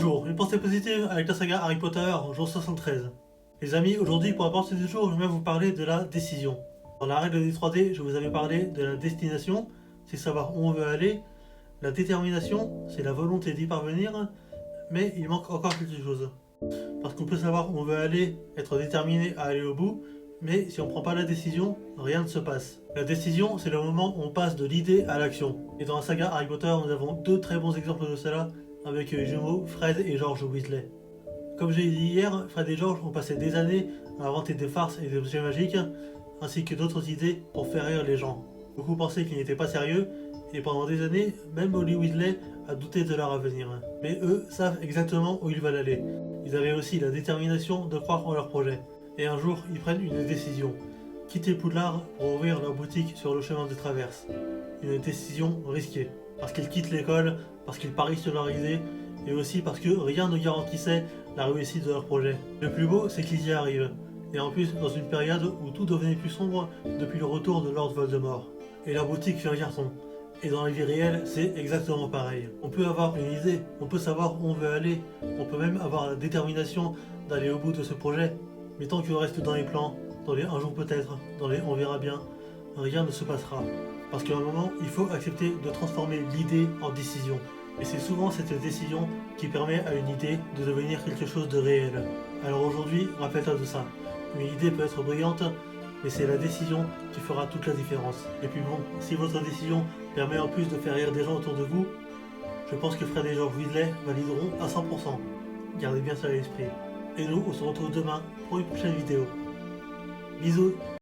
Bonjour, une pensée positive avec la saga Harry Potter, jour 73. Les amis, aujourd'hui pour la pensée du jour, je vais vous parler de la décision. Dans la règle des 3D, je vous avais parlé de la destination, c'est savoir où on veut aller. La détermination, c'est la volonté d'y parvenir, mais il manque encore quelque chose. Parce qu'on peut savoir où on veut aller, être déterminé à aller au bout, mais si on ne prend pas la décision, rien ne se passe. La décision, c'est le moment où on passe de l'idée à l'action. Et dans la saga Harry Potter, nous avons deux très bons exemples de cela, avec les jumeaux Fred et George Weasley. Comme j'ai dit hier, Fred et George ont passé des années à inventer des farces et des objets magiques, ainsi que d'autres idées pour faire rire les gens. Beaucoup pensaient qu'ils n'étaient pas sérieux, et pendant des années, même Molly Weasley a douté de leur avenir. Mais eux savent exactement où ils veulent aller. Ils avaient aussi la détermination de croire en leur projet. Et un jour, ils prennent une décision. Quitter Poudlard pour ouvrir leur boutique sur le chemin de traverse. Une décision risquée. Parce qu'ils quittent l'école, parce qu'ils parient sur leur idée, et aussi parce que rien ne garantissait la réussite de leur projet. Le plus beau, c'est qu'ils y arrivent. Et en plus, dans une période où tout devenait plus sombre depuis le retour de Lord Voldemort. Et leur boutique fait un carton. Et dans la vie réelle, c'est exactement pareil. On peut avoir une idée, on peut savoir où on veut aller, on peut même avoir la détermination d'aller au bout de ce projet. Mais tant qu'on reste dans les plans, dans les un jour peut-être, dans les on verra bien, rien ne se passera. Parce qu'à un moment, il faut accepter de transformer l'idée en décision. Et c'est souvent cette décision qui permet à une idée de devenir quelque chose de réel. Alors aujourd'hui, rappelle-toi de ça. Une idée peut être brillante, mais c'est la décision qui fera toute la différence. Et puis bon, si votre décision permet en plus de faire rire des gens autour de vous, je pense que Fred et George Weasley valideront à 100%. Gardez bien ça à l'esprit. Et nous, on se retrouve demain pour une prochaine vidéo. Bisous.